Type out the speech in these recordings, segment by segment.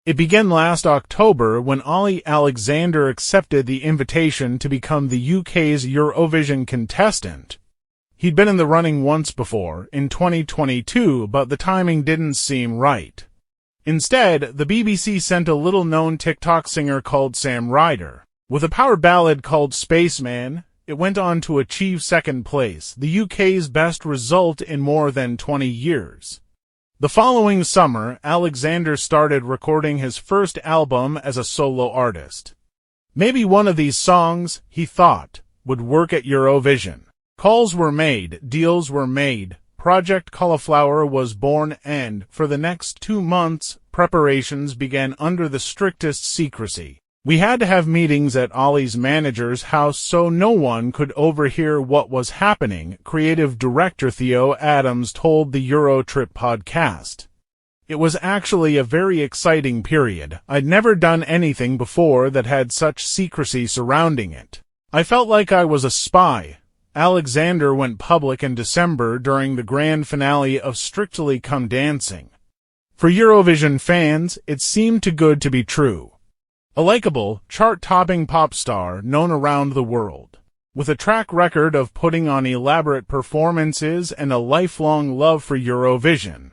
It began last October when Olly Alexander accepted the invitation to become the UK's Eurovision contestant. He'd been in the running once before, in 2022, but the timing didn't seem right. Instead, the BBC sent a little-known TikTok singer called Sam Ryder. With a power ballad called Spaceman, it went on to achieve second place, the UK's best result in more than 20 years. The following summer, Alexander started recording his first album as a solo artist. Maybe one of these songs, he thought, would work at Eurovision. Calls were made, deals were made, Project Cauliflower was born, and, for the next 2 months, preparations began under the strictest secrecy. We had to have meetings at Olly's manager's house so no one could overhear what was happening, creative director Theo Adams told the Eurotrip podcast. It was actually a very exciting period. I'd never done anything before that had such secrecy surrounding it. I felt like I was a spy. Alexander went public in December during the grand finale of Strictly Come Dancing. For Eurovision fans, it seemed too good to be true. A likable, chart-topping pop star known around the world, with a track record of putting on elaborate performances and a lifelong love for Eurovision.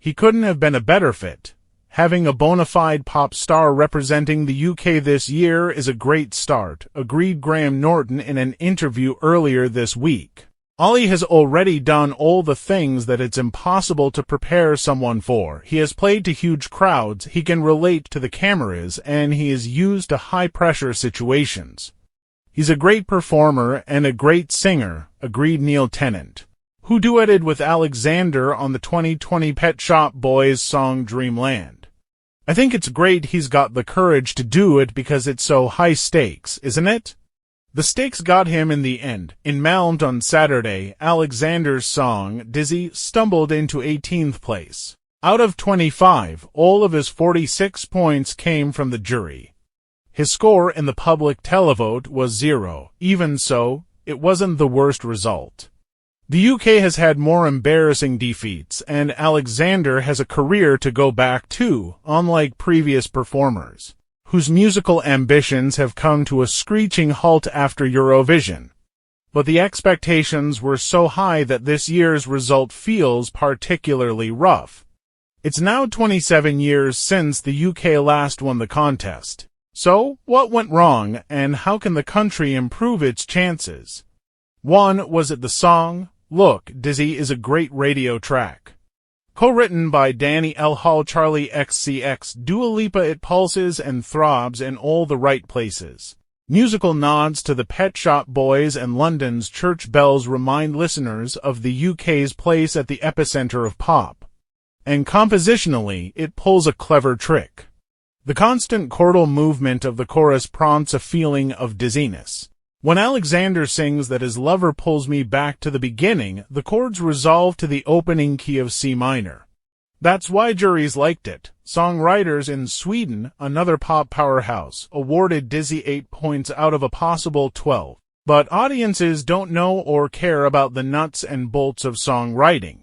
He couldn't have been a better fit. Having a bona fide pop star representing the UK this year is a great start, agreed Graham Norton in an interview earlier this week. Olly has already done all the things that it's impossible to prepare someone for. He has played to huge crowds, he can relate to the cameras, and he is used to high-pressure situations. He's a great performer and a great singer, agreed Neil Tennant, who duetted with Alexander on the 2020 Pet Shop Boys song Dreamland. I think it's great he's got the courage to do it because it's so high stakes, isn't it? The stakes got him in the end. In Malmö on Saturday, Alexander's song, Dizzy, stumbled into 18th place. Out of 25, all of his 46 points came from the jury. His score in the public televote was 0. Even so, it wasn't the worst result. The UK has had more embarrassing defeats, and Alexander has a career to go back to, unlike previous performers, whose musical ambitions have come to a screeching halt after Eurovision. But the expectations were so high that this year's result feels particularly rough. It's now 27 years since the UK last won the contest. So, what went wrong, and how can the country improve its chances? 1. Was it the song? Look, Dizzy is a great radio track. Co-written by Danny L. Hall, Charlie XCX, Dua Lipa, it pulses and throbs in all the right places. Musical nods to the Pet Shop Boys and London's church bells remind listeners of the UK's place at the epicenter of pop. And compositionally, it pulls a clever trick. The constant chordal movement of the chorus prompts a feeling of dizziness. When Alexander sings that his lover pulls me back to the beginning, the chords resolve to the opening key of C minor. That's why juries liked it. Songwriters in Sweden, another pop powerhouse, awarded Dizzy 8 points out of a possible 12. But audiences don't know or care about the nuts and bolts of songwriting.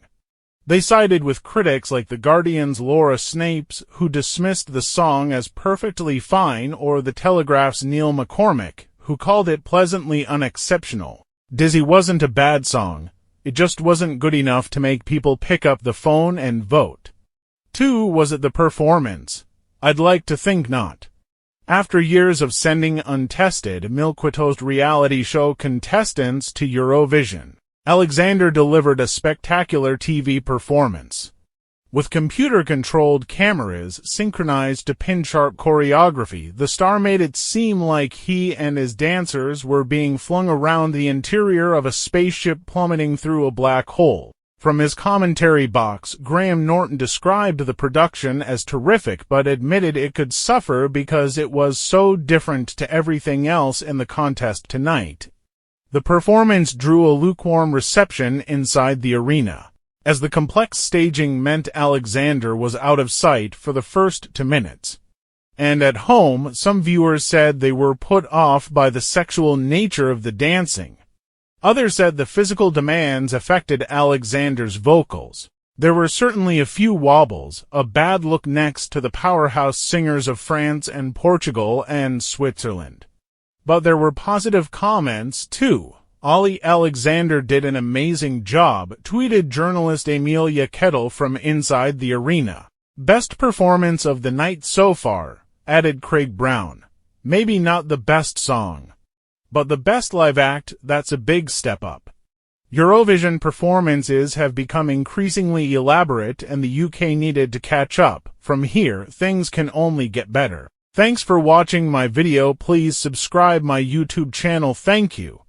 They sided with critics like The Guardian's Laura Snapes, who dismissed the song as perfectly fine, or The Telegraph's Neil McCormick, who called it pleasantly unexceptional. Dizzy wasn't a bad song. It just wasn't good enough to make people pick up the phone and vote. 2. Was it the performance? I'd like to think not. After years of sending untested, milquetoast reality show contestants to Eurovision, Alexander delivered a spectacular TV performance. With computer-controlled cameras synchronized to pin-sharp choreography, the star made it seem like he and his dancers were being flung around the interior of a spaceship plummeting through a black hole. From his commentary box, Graham Norton described the production as terrific but admitted it could suffer because it was so different to everything else in the contest tonight. The performance drew a lukewarm reception inside the arena, as the complex staging meant Alexander was out of sight for the first 2 minutes. And at home, some viewers said they were put off by the sexual nature of the dancing. Others said the physical demands affected Alexander's vocals. There were certainly a few wobbles, a bad look next to the powerhouse singers of France and Portugal and Switzerland. But there were positive comments, too. Olly Alexander did an amazing job, tweeted journalist Amelia Kettle from inside the arena. Best performance of the night so far, added Craig Brown. Maybe not the best song, but the best live act, that's a big step up. Eurovision performances have become increasingly elaborate and the UK needed to catch up. From here, things can only get better. Thanks for watching my video. Please subscribe my YouTube channel. Thank you.